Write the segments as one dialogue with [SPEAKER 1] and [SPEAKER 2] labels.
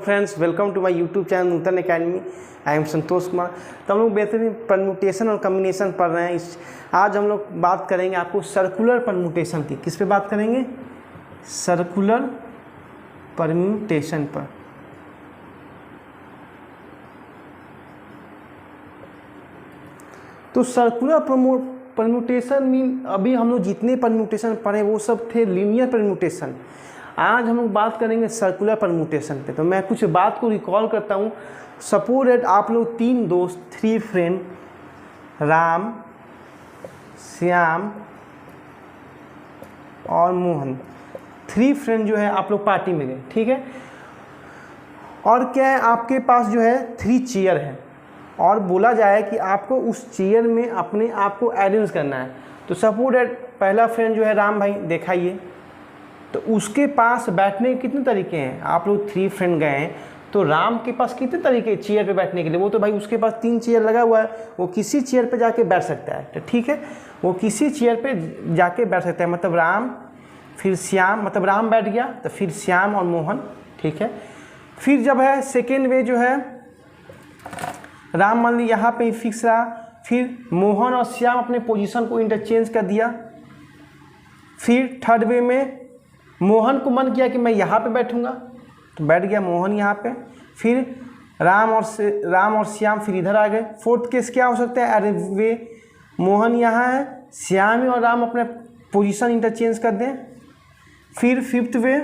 [SPEAKER 1] Friends, welcome to my YouTube channel Nutan academy. I am Santosh Kumar. तो हम लोग बेहतरीन परम्यूटेशन और कम्बिनेशन पढ़ रहे हैं। आज हम लोग बात करेंगे आपको सर्कुलर परम्यूटेशन की। किस पे बात करेंगे? सर्कुलर परम्यूटेशन पर। तो सर्कुलर परम्यूटेशन मीन अभी हम लोग जितने परम्यूटेशन पढ़े वो सब थे लीनियर परम्यूटेशन। आज हम लोग बात करेंगे सर्कुलर परम्यूटेशन पे। तो मैं कुछ बात को रिकॉल करता हूँ। सपोज दैट आप लोग 3 दोस्त, 3 फ्रेंड, राम, श्याम और मोहन, 3 फ्रेंड जो है आप लोग पार्टी में गए, ठीक है। और क्या है, आपके पास जो है 3 चेयर है और बोला जाए कि आपको उस चेयर में अपने आप को अरेंज करना है। तो सपोज दैट पहला फ्रेंड जो है राम भाई, दिखाइए। तो उसके पास बैठने के कितने तरीके हैं? आप लोग 3 फ्रेंड गए हैं तो राम के पास कितने तरीके चेयर पे बैठने के लिए? वो तो भाई उसके पास 3 चेयर लगा हुआ है, वो किसी चेयर पे जाके बैठ सकता है। तो ठीक है, वो किसी चेयर पे जाके बैठ सकता है। मतलब राम, फिर श्याम, मतलब राम बैठ गया तो फिर श्याम और मोहन, ठीक है। फिर जब है सेकेंड वे जो है राम मान ली यहाँ पे ही फिक्स रहा, फिर मोहन और श्याम अपने पोजीशन को इंटरचेंज कर दिया। फिर थर्ड वे में मोहन को मन किया कि मैं यहाँ पे बैठूंगा तो बैठ गया मोहन यहाँ पे। फिर राम और श्याम फिर इधर आ गए। फोर्थ केस क्या हो सकता है? अरे वे मोहन यहाँ है, श्याम और राम अपने पोजीशन इंटरचेंज कर दें। फिर फिफ्थ वे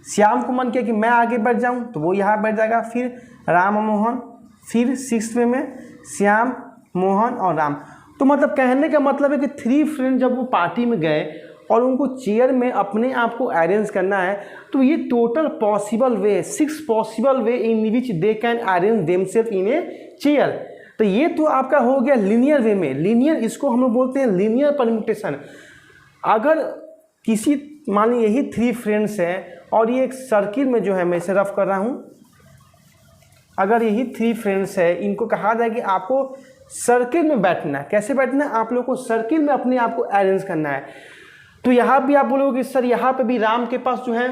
[SPEAKER 1] श्याम को मन किया कि मैं आगे बैठ जाऊँ तो वो यहाँ बैठ जाएगा, फिर राम और मोहन। फिर सिक्स्थ वे में श्याम, मोहन और राम। तो मतलब कहने का मतलब है कि 3 फ्रेंड जब वो पार्टी में गए और उनको चेयर में अपने आप को अरेंज करना है तो ये total possible way, 6 possible way in which they can arrange themselves in a chair. तो ये तो आपका हो गया लीनियर वे में। लीनियर, इसको हम लोग बोलते हैं लीनियर परम्यूटेशन। अगर किसी मान लीजिए यही 3 फ्रेंड्स हैं और ये एक सर्किल में जो है, मैं इसे रफ कर रहा हूँ। अगर यही 3 फ्रेंड्स है, इनको कहा जाए कि आपको सर्किल में बैठना है। कैसे बैठना है? आप लोग को सर्किल में अपने आप को अरेंज करना है। तो यहाँ भी आप बोलोगे सर यहाँ पे भी राम के पास जो है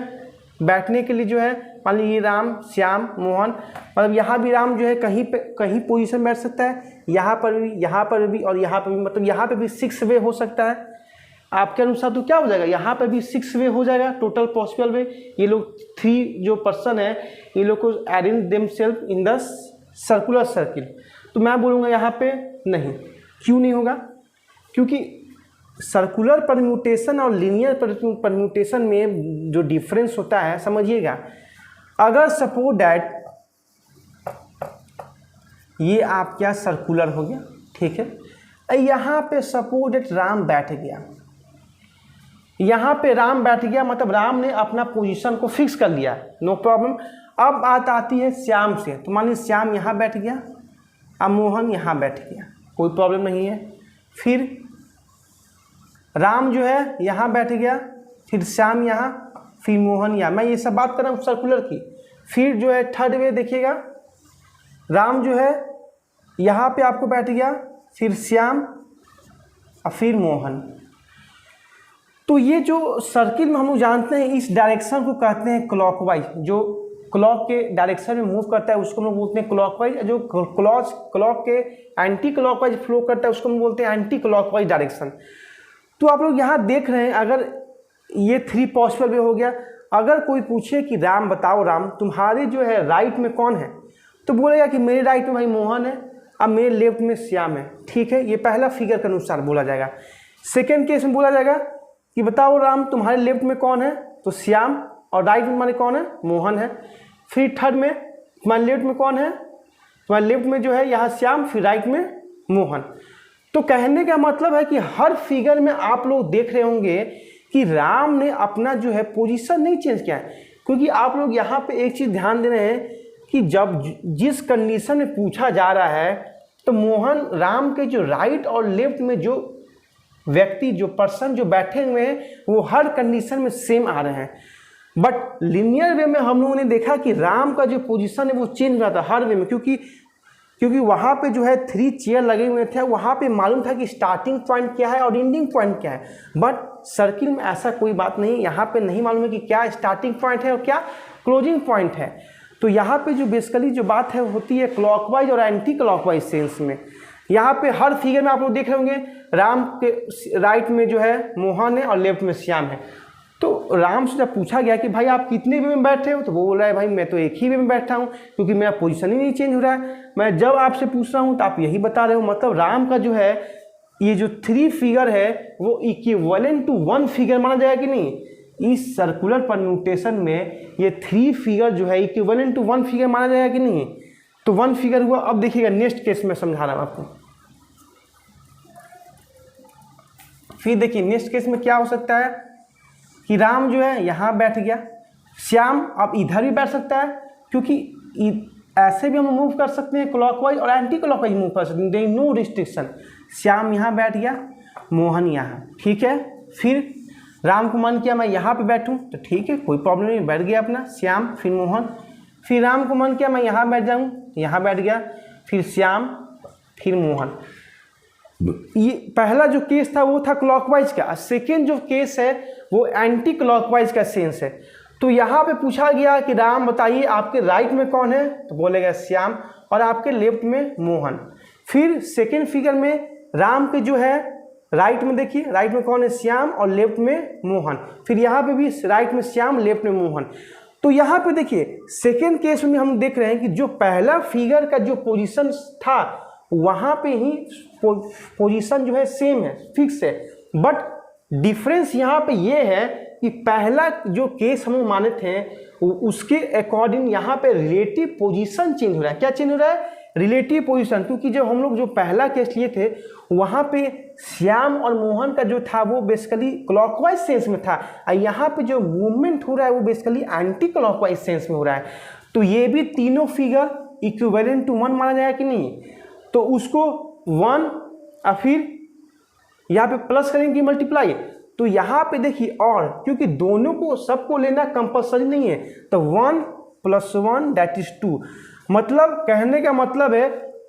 [SPEAKER 1] बैठने के लिए जो है, मान लीजिए राम, श्याम, मोहन, मतलब यहाँ भी राम जो है कहीं पोजीशन बैठ सकता है, यहाँ पर भी और यहाँ पर भी। मतलब यहाँ पे भी 6 वे हो सकता है आपके अनुसार। तो क्या हो जाएगा? यहाँ पे भी 6 वे हो जाएगा टोटल पॉसिबल वे। ये लोग 3 जो पर्सन है ये लोग को arrange themselves in the circular circle. तो मैं बोलूँगा यहाँ पे नहीं। क्यों नहीं होगा? क्योंकि सर्कुलर परम्यूटेशन और लीनियर परम्यूटेशन में जो डिफरेंस होता है, समझिएगा। अगर सपोज डैट ये आप क्या सर्कुलर हो गया, ठीक है। यहाँ पे सपोज डैट राम बैठ गया, यहाँ पे राम बैठ गया, मतलब राम ने अपना पोजीशन को फिक्स कर लिया, नो प्रॉब्लम। अब बात आती है श्याम से। तो मान लीजिए श्याम यहाँ बैठ गया, अब मोहन यहाँ बैठ गया, कोई प्रॉब्लम नहीं है। फिर राम जो है यहाँ बैठ गया, फिर श्याम यहाँ, फिर मोहन यहाँ। मैं ये सब बात कर रहा हूँ सर्कुलर की। फिर जो है थर्ड वे देखिएगा, राम जो है यहाँ पे आपको बैठ गया, फिर श्याम और फिर मोहन। तो ये जो सर्किल में हम लोग जानते हैं, इस डायरेक्शन को कहते हैं क्लॉकवाइज। जो क्लॉक के डायरेक्शन में मूव करता है उसको हम लोग बोलते हैं क्लॉकवाइज। जो क्लॉक के एंटी क्लॉकवाइज फ्लो करता है उसको हम बोलते हैं एंटी क्लॉकवाइज डायरेक्शन। तो आप लोग यहाँ देख रहे हैं, अगर ये 3 पॉसिबल वे हो गया। अगर कोई पूछे कि राम बताओ, राम तुम्हारे जो है राइट में कौन है, तो बोलेगा कि मेरे राइट में भाई मोहन है, अब मेरे लेफ्ट में श्याम है, ठीक है। ये पहला फिगर के अनुसार बोला जाएगा। सेकेंड केस में बोला जाएगा कि बताओ राम तुम्हारे लेफ्ट में कौन है, तो श्याम, और राइट में तुम्हारे कौन है, मोहन है। फिर थर्ड में तुम्हारे लेफ्ट में कौन है, तुम्हारे लेफ्ट में जो है यहाँ श्याम, फिर राइट में मोहन। तो कहने का मतलब है कि हर फिगर में आप लोग देख रहे होंगे कि राम ने अपना जो है पोजीशन नहीं चेंज किया है। क्योंकि आप लोग यहाँ पे एक चीज़ ध्यान दे रहे हैं कि जब जिस कंडीशन में पूछा जा रहा है तो मोहन, राम के जो राइट और लेफ्ट में जो व्यक्ति, जो पर्सन जो बैठे हुए हैं वो हर कंडीशन में सेम आ रहे हैं। बट लीनियर वे में हम लोगों ने देखा कि राम का जो पोजीशन है वो चेंज हो रहा था हर वे में। क्योंकि वहाँ पे जो है 3 चेयर लगे हुए थे, वहाँ पे मालूम था कि स्टार्टिंग पॉइंट क्या है और एंडिंग पॉइंट क्या है। बट सर्किल में ऐसा कोई बात नहीं, यहाँ पे नहीं मालूम है कि क्या स्टार्टिंग पॉइंट है और क्या क्लोजिंग पॉइंट है। तो यहाँ पे जो बेसिकली जो बात है होती है क्लॉकवाइज और एंटी क्लॉकवाइज सेंस में। यहाँ पे हर फिगर में आप लोग देख रहे होंगे राम के राइट में जो है मोहन है और लेफ्ट में श्याम है। तो राम से जब पूछा गया कि भाई आप कितने वे में बैठे हो, तो वो बोल रहा है भाई मैं तो एक ही वे में बैठा हूँ क्योंकि मेरा पोजीशन ही नहीं चेंज हो रहा है। मैं जब आपसे पूछ रहा हूँ तो आप यही बता रहे हो। मतलब राम का जो है ये जो 3 फिगर है वो इक्विवेलेंट टू 1 फिगर माना जाएगा कि नहीं। इस सर्कुलर परम्यूटेशन में ये 3 फिगर जो है इक्विवेलेंट टू 1 फिगर माना जाएगा कि नहीं। तो 1 फिगर हुआ। अब देखिएगा नेक्स्ट केस में समझा रहा हूँ आपको। फिर देखिए नेक्स्ट केस में क्या हो सकता है कि राम जो है यहाँ बैठ गया, श्याम अब इधर भी बैठ सकता है क्योंकि ऐसे भी हम मूव कर सकते हैं क्लॉकवाइज और एंटी क्लॉकवाइज मूव कर सकते हैं, there is no restriction. Shyam यहाँ बैठ गया, मोहन यहाँ, ठीक है। फिर राम को मन किया मैं यहाँ पे बैठूँ, तो ठीक है कोई प्रॉब्लम नहीं, बैठ गया अपना श्याम फिर मोहन। फिर राम को मन किया मैं यहाँ बैठ जाऊँ, यहाँ बैठ गया, फिर श्याम फिर मोहन। ये पहला जो केस था वो था क्लॉकवाइज का, सेकेंड जो केस है वो एंटी क्लॉकवाइज का सेंस है। तो यहाँ पे पूछा गया कि राम बताइए आपके राइट में कौन है, तो बोलेगा श्याम, और आपके लेफ्ट में मोहन। फिर सेकेंड फिगर में राम के जो है राइट में देखिए, राइट में कौन है, श्याम, और लेफ्ट में मोहन। फिर यहाँ पे भी राइट में श्याम, लेफ्ट में मोहन। तो यहाँ पे देखिए सेकेंड केस में हम देख रहे हैं कि जो पहला फिगर का जो पोजीशन था वहाँ पे ही पोजीशन जो है सेम है, फिक्स है। बट डिफरेंस यहाँ पे ये है कि पहला जो केस हम माने थे उसके अकॉर्डिंग यहाँ पे रिलेटिव पोजीशन चेंज हो रहा है। क्या चेंज हो रहा है, रिलेटिव पोजीशन। क्योंकि जब हम लोग जो पहला केस लिए थे वहाँ पे श्याम और मोहन का जो था वो बेसिकली क्लॉकवाइज सेंस में था, और यहाँ पे जो मूवमेंट हो रहा है वो बेसिकली एंटी क्लॉकवाइज सेंस में हो रहा है। तो ये भी तीनों फिगर इक्विवेलेंट टू 1 माना जाएगा कि नहीं। तो उसको 1 और फिर यहाँ पे प्लस करेंगे मल्टीप्लाई। तो यहाँ पे देखिए, और क्योंकि दोनों को सबको लेना कंपलसरी नहीं है, तो 1 + 1 दैट इज 2। मतलब कहने का मतलब है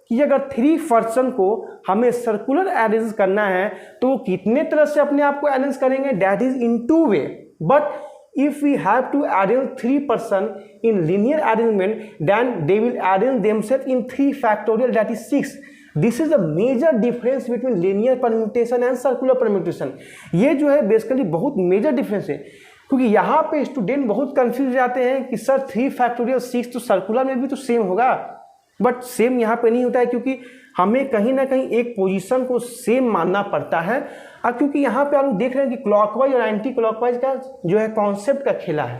[SPEAKER 1] कि अगर 3 पर्सन को हमें सर्कुलर अरेंज करना है तो कितने तरह से अपने आप को अरेंज करेंगे, that is in 2 way. But if we have to arrange 3 person in linear arrangement, then they will arrange themselves in 3 factorial, that is 6. This is the major difference between linear permutation and circular permutation. ये जो है basically बहुत major difference है, क्योंकि यहाँ पे student बहुत confuse जाते हैं कि सर 3 फैक्टोरियल 6 तो सर्कुलर में भी तो सेम होगा। बट सेम यहाँ पे नहीं होता है, क्योंकि हमें कहीं ना कहीं एक पोजीशन को सेम मानना पड़ता है। और क्योंकि यहाँ पे आप देख रहे हैं कि क्लॉकवाइज और एंटी क्लॉकवाइज का जो है कॉन्सेप्ट का खेला है।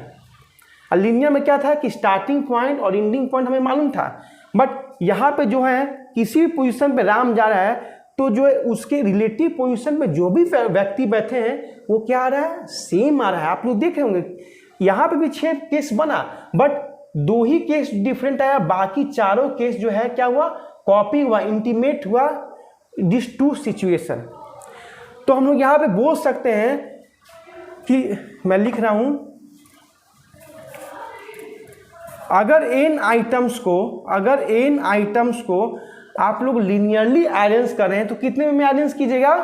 [SPEAKER 1] और लीनियर में क्या था कि स्टार्टिंग पॉइंट और एंडिंग पॉइंट हमें मालूम था, बट यहाँ पे जो है किसी भी पोजीशन पे राम जा रहा है तो जो है उसके रिलेटिव पोजीशन में जो भी व्यक्ति बैठे हैं वो क्या आ रहा है, सेम आ रहा है। आप लोग देख रहे होंगे यहाँ पे भी 6 केस बना, बट 2 ही केस डिफरेंट आया, बाकी चारों केस जो है क्या हुआ, कॉपी हुआ, इंटीमेट हुआ दिस 2 सिचुएशन। तो हम लोग यहाँ पे बोल सकते हैं कि मैं लिख रहा हूं, अगर n आइटम्स को आप लोग लिनियरली अरेंज कर रहे हैं तो कितने में अरेंज कीजिएगा,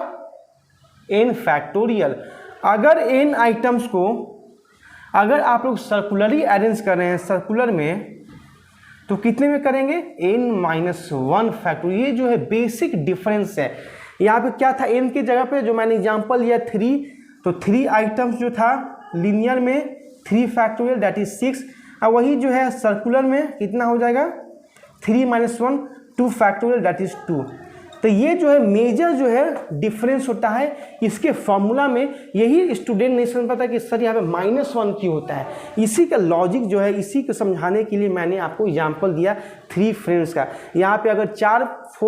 [SPEAKER 1] n फैक्टोरियल। अगर n आइटम्स को अगर आप लोग सर्कुलरली अरेंज कर रहे हैं सर्कुलर में तो कितने में करेंगे, n-1 फैक्टोरियल। ये जो है बेसिक डिफरेंस है। यहाँ पे क्या था, n की जगह पे जो मैंने एग्जांपल लिया 3, तो 3 आइटम्स जो था लिनियर में 3 फैक्टोरियल दैट इज 6, और वही जो है सर्कुलर में कितना हो जाएगा, 3-1 2 फैक्टोरियल दैट इज 2। तो ये जो है मेजर जो है डिफरेंस होता है इसके फॉर्मूला में। यही स्टूडेंट नहीं समझ पाता कि सर यहाँ पे -1 क्यों होता है। इसी का लॉजिक जो है, इसी को समझाने के लिए मैंने आपको एग्जांपल दिया 3 फ्रेंड्स का। यहाँ पे अगर 4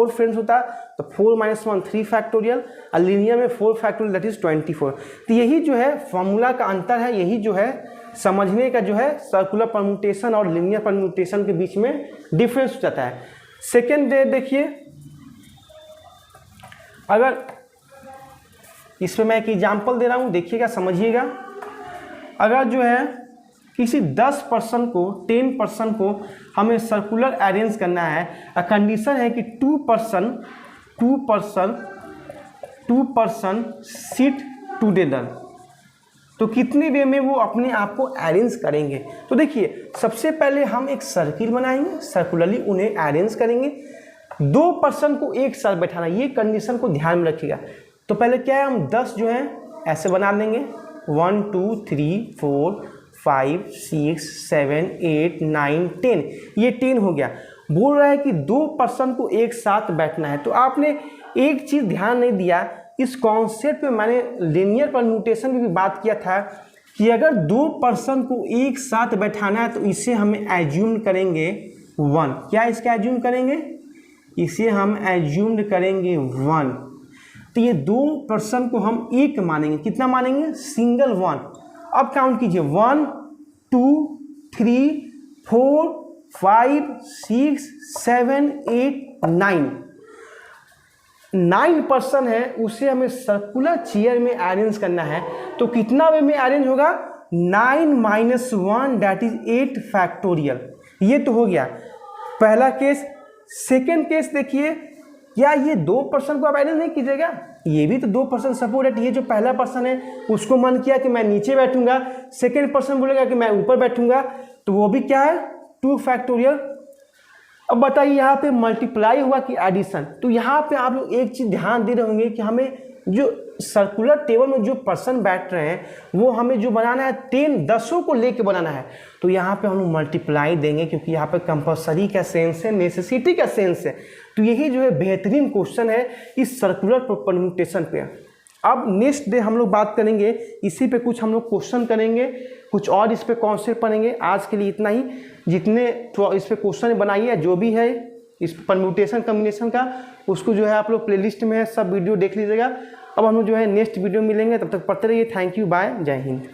[SPEAKER 1] फ्रेंड्स होता तो 4-1 3 फैक्टोरियल, और लीनियर में 4 फैक्टोरियल दैट इज 24। तो यही जो है फॉर्मूला का अंतर है, यही जो है समझने का जो है सर्कुलर परम्यूटेशन और लीनियर परम्यूटेशन के बीच में डिफरेंस हो जाता है। सेकेंड देखिए, अगर इस पे मैं एक एग्जांपल दे रहा हूँ, देखिएगा समझिएगा। अगर जो है किसी 10 पर्सन को हमें सर्कुलर अरेंज करना है, कंडीशन है कि 2 पर्सन सिट टुगेदर, तो कितने वे में वो अपने आप को अरेंज करेंगे। तो देखिए सबसे पहले हम एक सर्किल बनाएंगे, सर्कुलरली उन्हें अरेंज करेंगे। 2 पर्सन को एक साथ बैठाना, ये कंडीशन को ध्यान में रखिएगा। तो पहले क्या है, हम 10 जो है ऐसे बना लेंगे, 1 2 3 4 5 6 7 8 9 10, ये 10 हो गया। बोल रहा है कि 2 पर्सन को एक साथ बैठना है। तो आपने एक चीज़ ध्यान नहीं दिया, इस कॉन्सेप्ट पे मैंने लीनियर परम्यूटेशन में भी बात किया था कि अगर 2 पर्सन को एक साथ बैठाना है तो इसे हम एज्यूम करेंगे 1। क्या इसका एज्यूम करेंगे, इसे हम एज्यूम करेंगे 1। तो ये 2 पर्सन को हम एक मानेंगे, कितना मानेंगे, सिंगल 1। अब काउंट कीजिए, 1 2 3 4 5 6 7 8 9 पर्सन है, उसे हमें सर्कुलर चेयर में अरेंज करना है। तो कितना वे में अरेंज होगा, 9 - 1 दैट इज 8 फैक्टोरियल। ये तो हो गया पहला केस। सेकेंड केस देखिए, क्या ये 2 पर्सन को आप अरेंज नहीं कीजिएगा, ये भी तो 2 पर्सन सपोर्ट है। ये जो पहला पर्सन है उसको मन किया कि मैं नीचे बैठूंगा, सेकेंड पर्सन बोलेगा कि मैं ऊपर बैठूंगा, तो वो भी क्या है, 2 फैक्टोरियल। अब बताइए यहाँ पे मल्टीप्लाई हुआ कि एडिशन। तो यहाँ पे आप लोग एक चीज़ ध्यान दे रहे होंगे कि हमें जो सर्कुलर टेबल में जो पर्सन बैठ रहे हैं वो हमें जो बनाना है 10 को लेके बनाना है। तो यहाँ पे हम लोग मल्टीप्लाई देंगे, क्योंकि यहाँ पे कंपलसरी का सेंस है, नेसेसिटी का सेंस है। तो यही जो है बेहतरीन क्वेश्चन है इस सर्कुलर परम्यूटेशन पे। अब नेक्स्ट डे हम लोग बात करेंगे, इसी पे कुछ हम लोग क्वेश्चन करेंगे, कुछ और इस पे कॉन्सेप्ट पढ़ेंगे। आज के लिए इतना ही। जितने इस पे क्वेश्चन बनाइए, जो भी है इस परम्यूटेशन कॉम्बिनेशन का, उसको जो है आप लोग प्लेलिस्ट में है, सब वीडियो देख लीजिएगा। अब हम लोग जो है नेक्स्ट वीडियो मिलेंगे, तब तक पढ़ते रहिए। थैंक यू, बाय, जय हिंद।